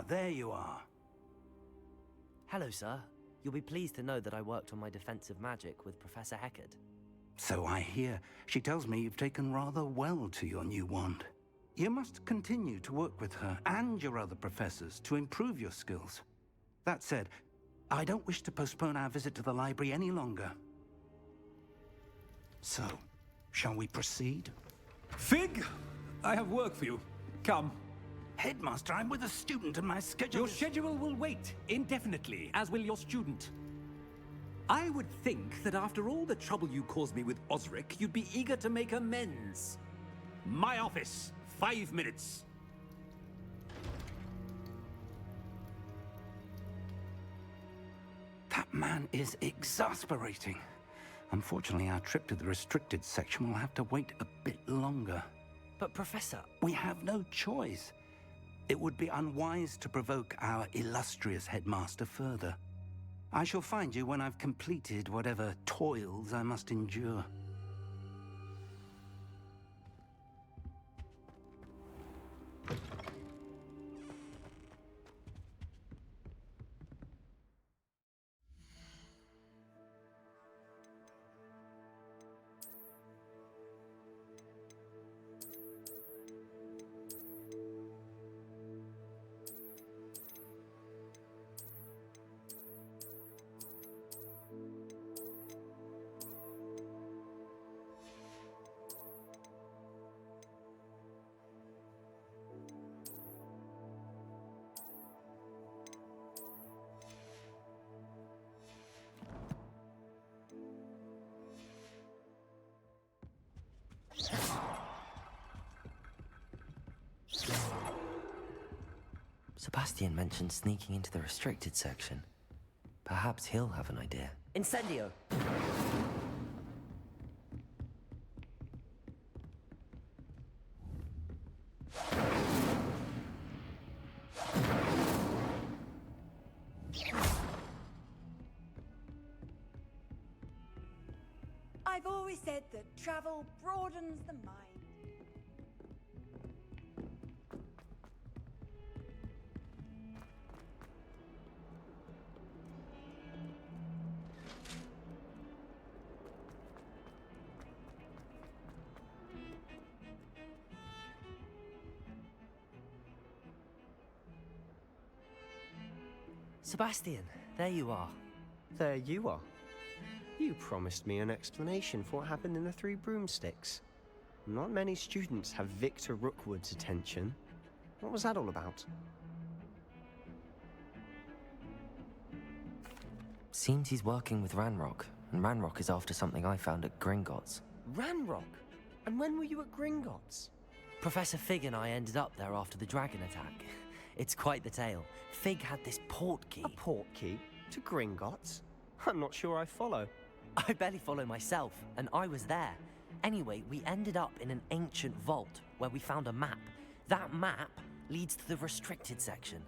there you are. Hello, sir. You'll be pleased to know that I worked on my defensive magic with Professor Heckard. So I hear. She tells me you've taken rather well to your new wand. You must continue to work with her and your other professors to improve your skills. That said, I don't wish to postpone our visit to the library any longer. So, shall we proceed? Fig! I have work for you. Come. Headmaster, I'm with a student and my schedule Your schedule will wait indefinitely, as will your student. I would think that after all the trouble you caused me with Osric, you'd be eager to make amends. My office, 5 minutes. That man is exasperating. Unfortunately, our trip to the restricted section will have to wait a bit longer. But Professor... We have no choice. It would be unwise to provoke our illustrious headmaster further. I shall find you when I've completed whatever toils I must endure. Sebastian mentioned sneaking into the restricted section. Perhaps he'll have an idea. Incendio! I've always said that travel broadens the mind. Sebastian, there you are. There you are. You promised me an explanation for what happened in the Three Broomsticks. Not many students have Victor Rookwood's attention. What was that all about? Seems he's working with Ranrock, and Ranrock is after something I found at Gringotts. Ranrock? And when were you at Gringotts? Professor Fig and I ended up there after the dragon attack. It's quite the tale. Fig had this port key. A port key? To Gringotts? I'm not sure I follow. I barely follow myself, and I was there. Anyway, we ended up in an ancient vault where we found a map. That map leads to the restricted section.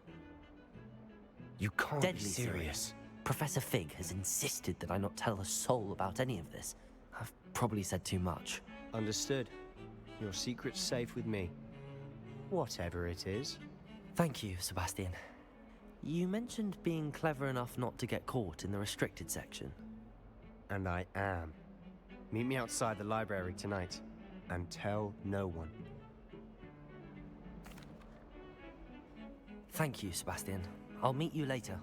You can't Deadly be serious. Professor Fig has insisted that I not tell a soul about any of this. I've probably said too much. Understood. Your secret's safe with me. Whatever it is. Thank you, Sebastian. You mentioned being clever enough not to get caught in the restricted section. And I am. Meet me outside the library tonight, and tell no one. Thank you, Sebastian. I'll meet you later.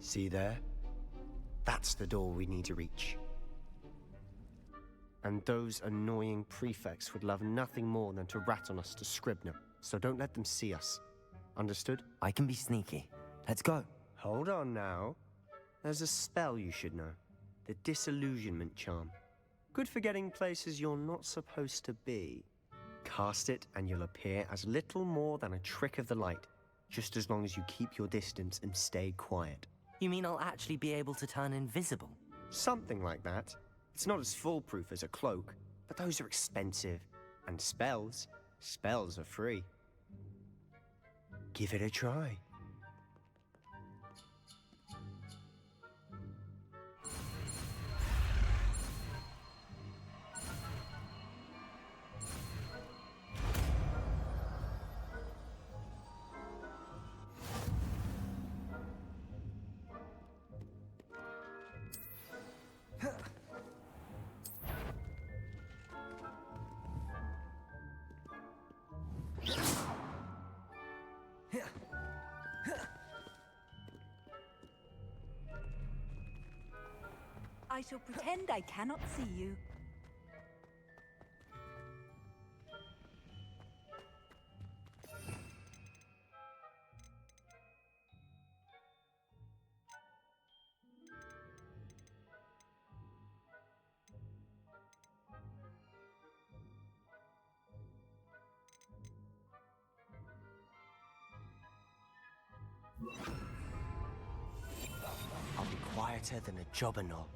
See there? That's the door we need to reach. And those annoying prefects would love nothing more than to rat on us to Scribner, so don't let them see us. Understood? I can be sneaky. Let's go. Hold on now. There's a spell you should know. The Disillusionment Charm. Good for getting places you're not supposed to be. Cast it and you'll appear as little more than a trick of the light, just as long as you keep your distance and stay quiet. You mean I'll actually be able to turn invisible? Something like that. It's not as foolproof as a cloak, but those are expensive. And spells are free. Give it a try. I shall pretend I cannot see you. I'll be quieter than a jobberknoll.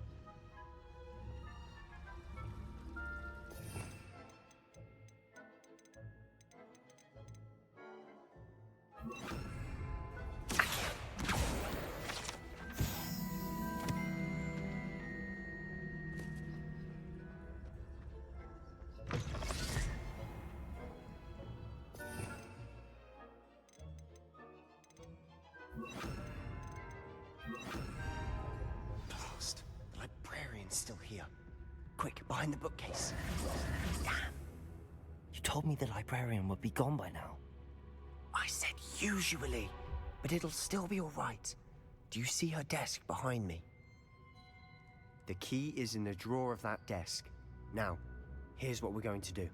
Blast! The librarian's still here. Quick, behind the bookcase. Damn. You told me the librarian would be gone by now. I said usually, but it'll still be all right. Do you see her desk behind me? The key is in the drawer of that desk. Now, here's what we're going to do.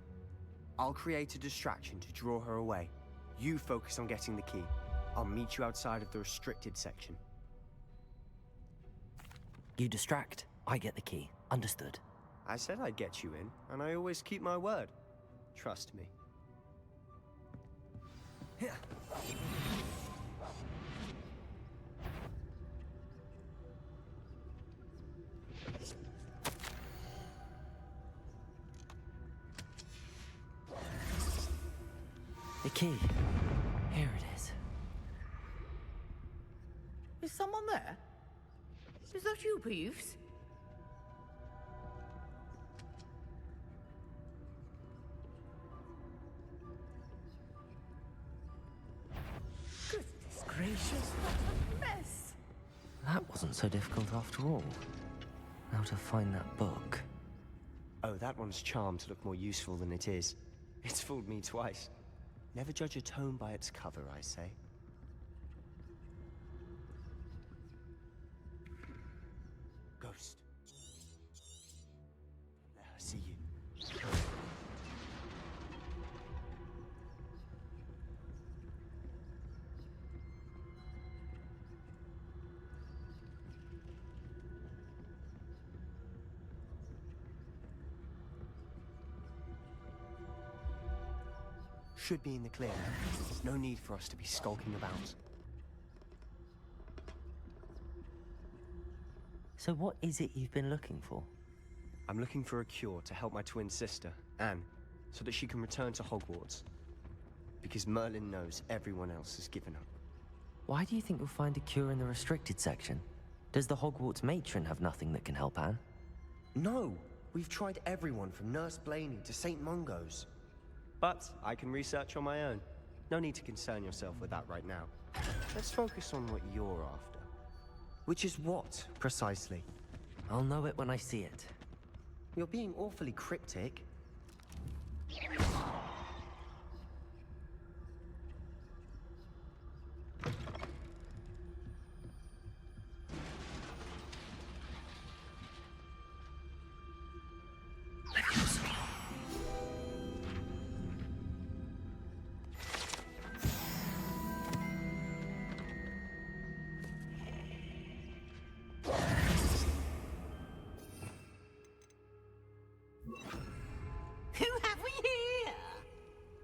I'll create a distraction to draw her away. You focus on getting the key. I'll meet you outside of the restricted section. You distract, I get the key. Understood. I said I'd get you in, and I always keep my word. Trust me. The key. Here it is. Is someone there? Is that you, Peeves? Goodness gracious, what a mess! That wasn't so difficult after all. How to find that book. Oh, that one's charmed to look more useful than it is. It's fooled me twice. Never judge a tome by its cover, I say. Ghost. Let her see you. Should be in the clear now. There's no need for us to be skulking about. So what is it you've been looking for? I'm looking for a cure to help my twin sister, Anne, so that she can return to Hogwarts. Because Merlin knows everyone else has given up. Why do you think you'll find a cure in the restricted section? Does the Hogwarts matron have nothing that can help Anne? No! We've tried everyone from Nurse Blaney to St. Mungo's. But I can research on my own. No need to concern yourself with that right now. Let's focus on what you're after. Which is what, precisely? I'll know it when I see it. You're being awfully cryptic. Who have we here?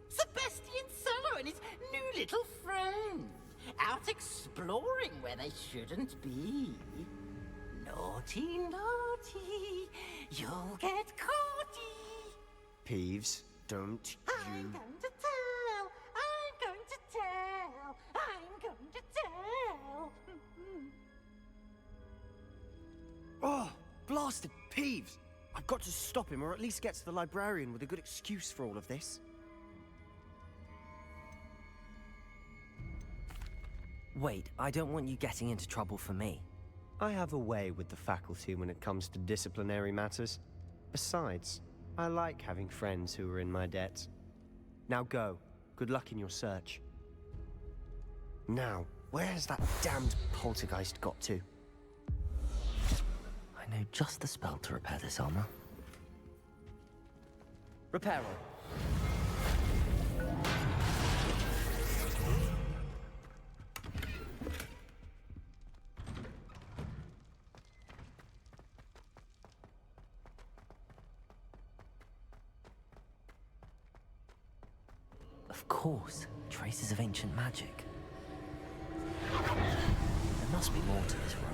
Sebastian Cello and his new little friends, out exploring where they shouldn't be. Naughty, naughty, you'll get caughty. Peeves, don't I'm you... going to tell! I'm going to tell! I'm going to tell! Oh, blasted Peeves! I've got to stop him, or at least get to the librarian with a good excuse for all of this. Wait, I don't want you getting into trouble for me. I have a way with the faculty when it comes to disciplinary matters. Besides, I like having friends who are in my debt. Now go. Good luck in your search. Now, where's that damned poltergeist got to? I know just the spell to repair this armor. Repair all. Of course, traces of ancient magic. There must be more to this room.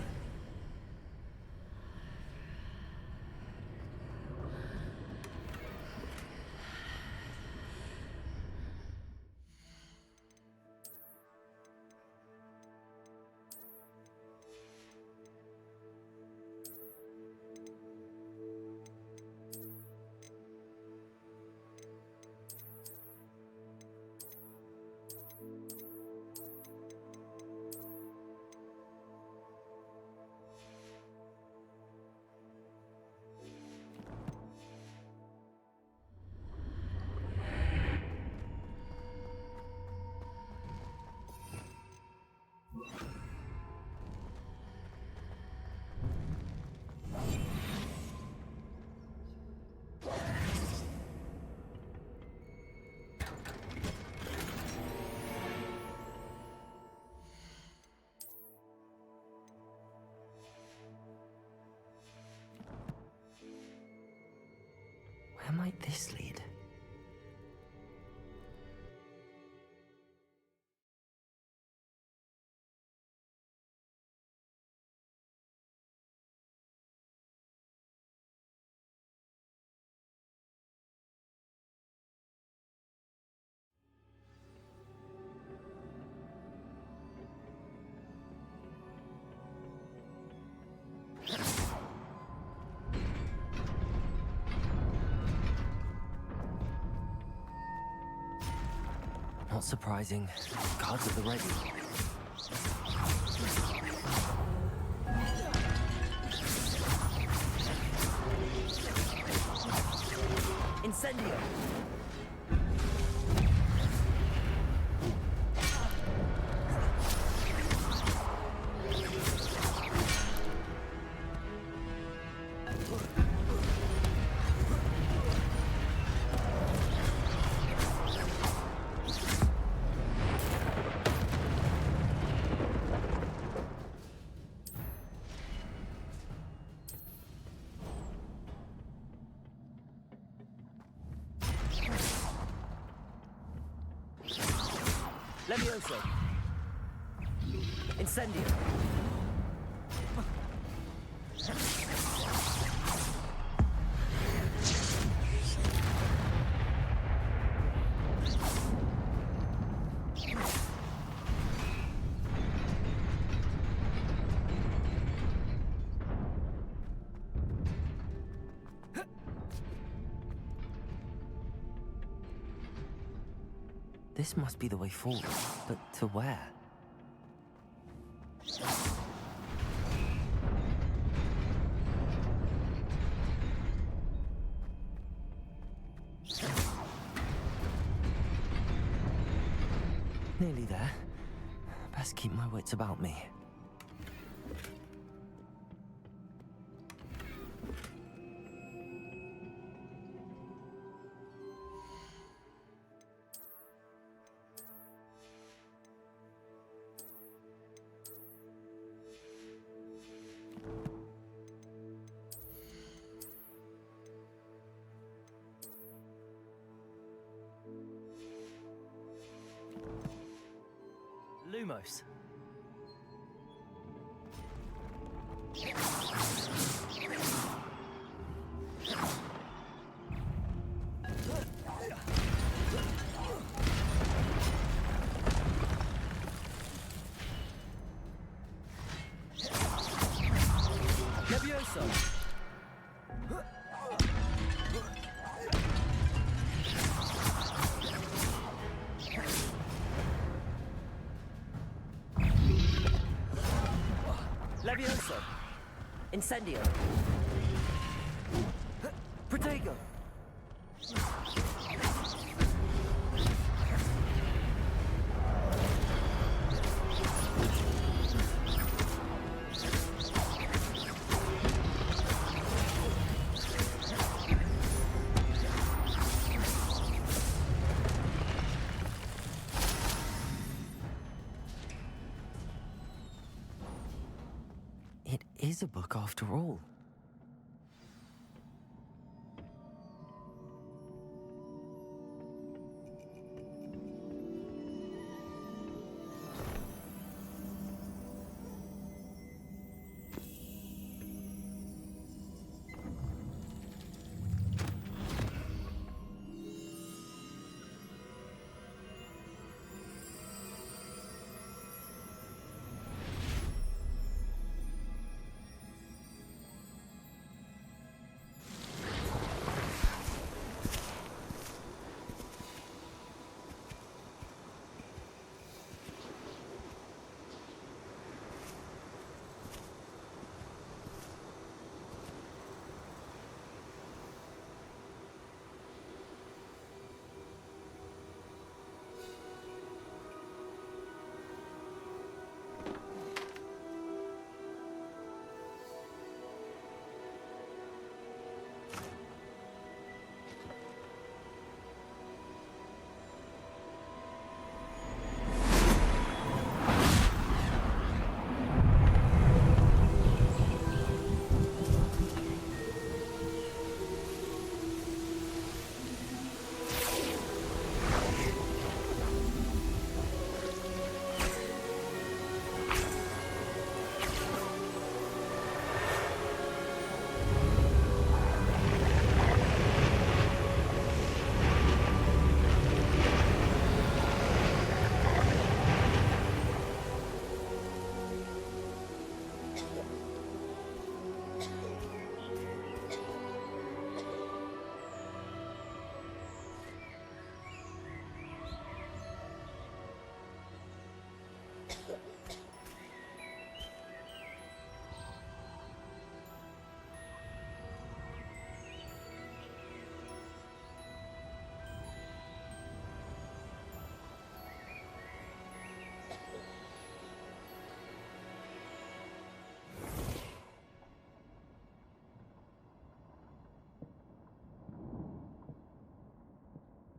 Where might this lead? Not surprising. Guards at the ready. Incendio! Levioso. Incendio. This must be the way forward, but to where? Nearly there. Best keep my wits about me. Lumos. Levioso. Incendio. Protego. It is a book after all.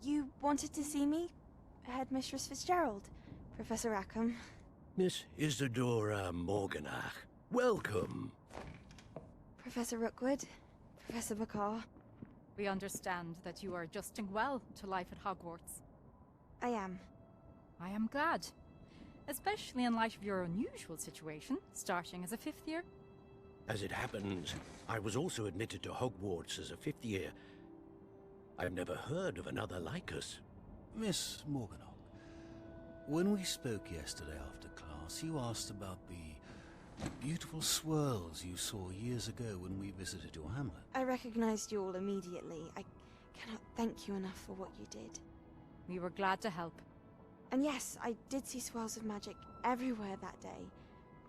You wanted to see me? Headmistress Fitzgerald, Professor Rackham. Miss Isadora Morganach, welcome. Professor Rookwood, Professor Bakar. We understand that you are adjusting well to life at Hogwarts. I am. I am glad. Especially in light of your unusual situation, starting as a 5th year. As it happens, I was also admitted to Hogwarts as a 5th year. I've never heard of another like us. Miss Morganock, when we spoke yesterday after class, you asked about the beautiful swirls you saw years ago when we visited your hamlet. I recognized you all immediately. I cannot thank you enough for what you did. We were glad to help. And yes, I did see swirls of magic everywhere that day.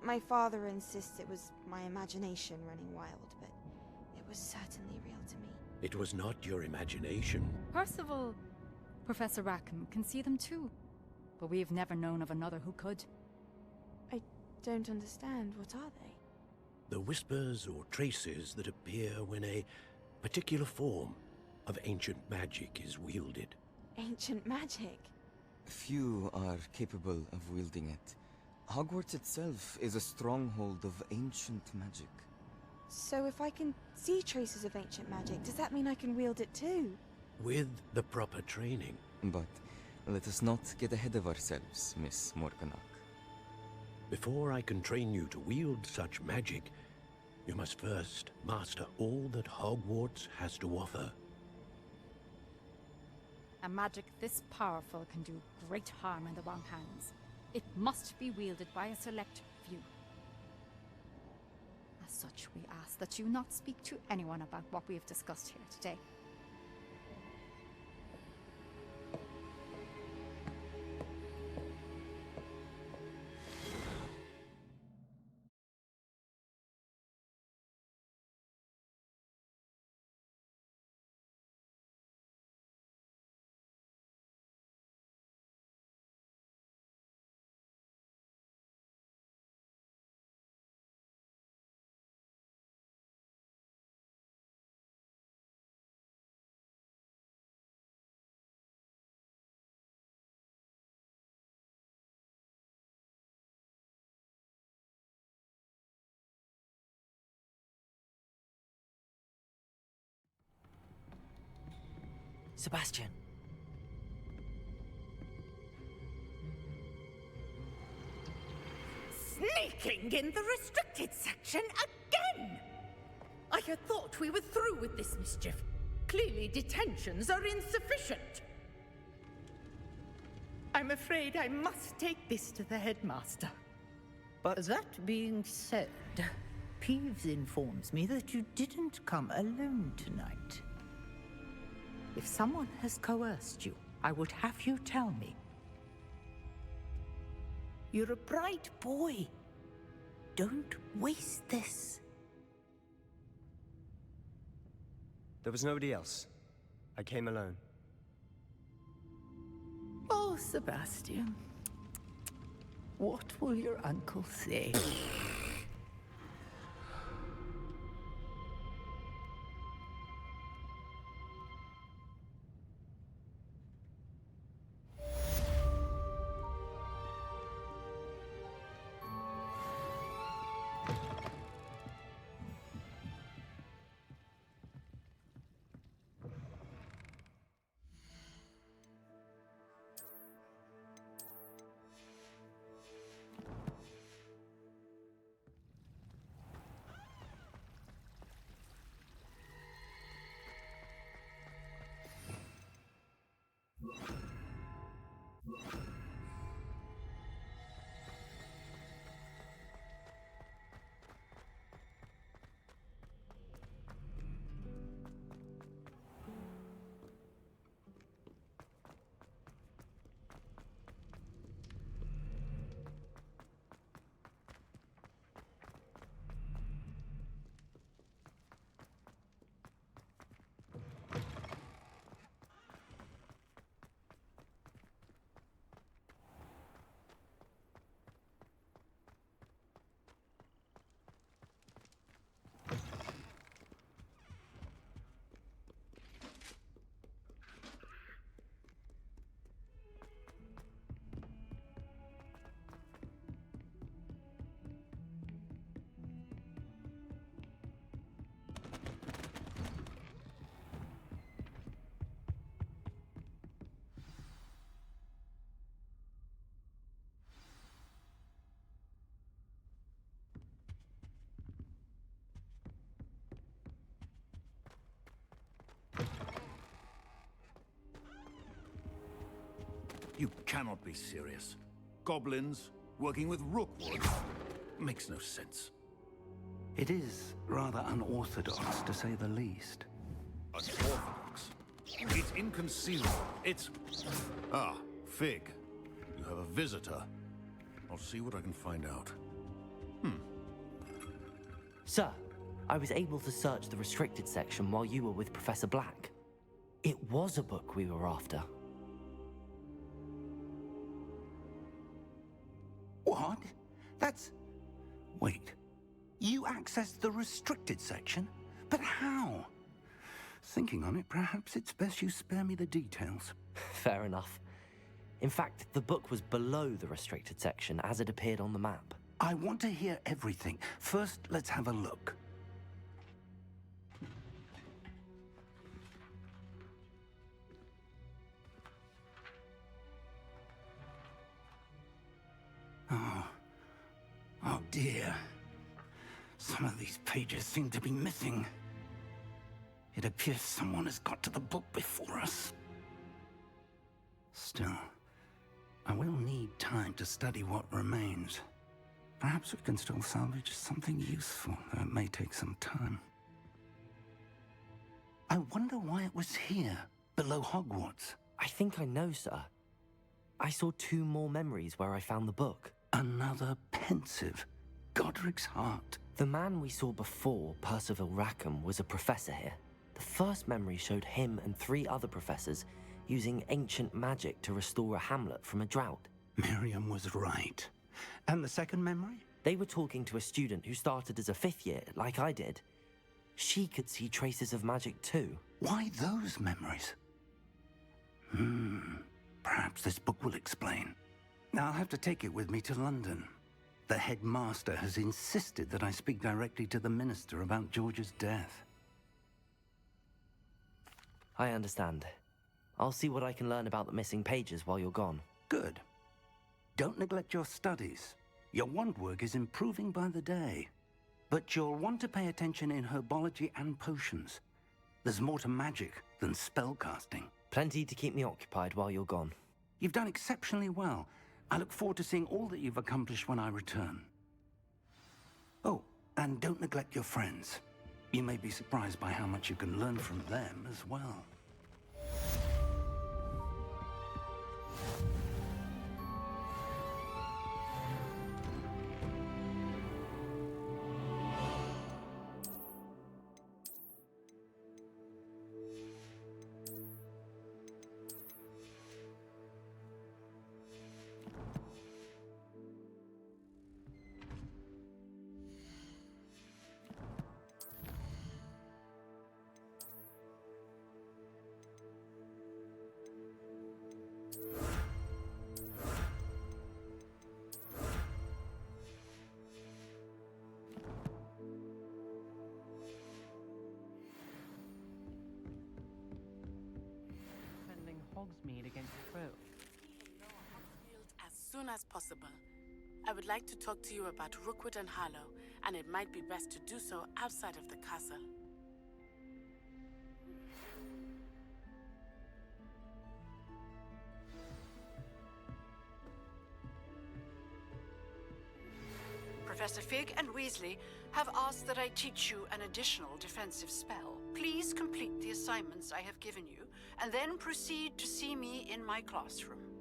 My father insists it was my imagination running wild, but it was certainly real to me. It was not your imagination. Percival, Professor Rackham can see them too. But we have never known of another who could. I don't understand. What are they? The whispers or traces that appear when a particular form of ancient magic is wielded. Ancient magic? Few are capable of wielding it. Hogwarts itself is a stronghold of ancient magic. So if I can see traces of ancient magic, does that mean I can wield it too? With the proper training. But let us not get ahead of ourselves, Miss Morganock. Before I can train you to wield such magic, you must first master all that Hogwarts has to offer. A magic this powerful can do great harm in the wrong hands. It must be wielded by a select few. As such, we ask that you not speak to anyone about what we have discussed here today. Sebastian. Sneaking in the restricted section again! I had thought we were through with this mischief. Clearly detentions are insufficient. I'm afraid I must take this to the headmaster. But that being said, Peeves informs me that you didn't come alone tonight. If someone has coerced you, I would have you tell me. You're a bright boy. Don't waste this. There was nobody else. I came alone. Oh, Sebastian. What will your uncle say? You cannot be serious. Goblins working with Rookwood makes no sense. It is rather unorthodox, to say the least. Unorthodox? It's inconceivable. It's... Ah, Fig. You have a visitor. I'll see what I can find out. Sir, I was able to search the restricted section while you were with Professor Black. It was a book we were after. What? That's... Wait. You accessed the restricted section? But how? Thinking on it, perhaps it's best you spare me the details. Fair enough. In fact, the book was below the restricted section as it appeared on the map. I want to hear everything. First, let's have a look. Oh dear. Some of these pages seem to be missing. It appears someone has got to the book before us. Still, I will need time to study what remains. Perhaps we can still salvage something useful, though it may take some time. I wonder why it was here, below Hogwarts. I think I know, sir. I saw 2 more memories where I found the book. Another pensive. Godric's heart. The man we saw before, Percival Rackham, was a professor here. The first memory showed him and 3 other professors using ancient magic to restore a hamlet from a drought. Miriam was right. And the second memory? They were talking to a student who started as a 5th year, like I did. She could see traces of magic too. Why those memories? Perhaps this book will explain. I'll have to take it with me to London. The headmaster has insisted that I speak directly to the minister about George's death. I understand. I'll see what I can learn about the missing pages while you're gone. Good. Don't neglect your studies. Your wand work is improving by the day. But you'll want to pay attention in herbology and potions. There's more to magic than spellcasting. Plenty to keep me occupied while you're gone. You've done exceptionally well. I look forward to seeing all that you've accomplished when I return. Oh, and don't neglect your friends. You may be surprised by how much you can learn from them as well. Hogsmeade against Crow. As soon as possible. I would like to talk to you about Rookwood and Harlow, and it might be best to do so outside of the castle. Professor Fig and Weasley have asked that I teach you an additional defensive spell. Please complete the assignments I have given you, and then proceed to see me in my classroom.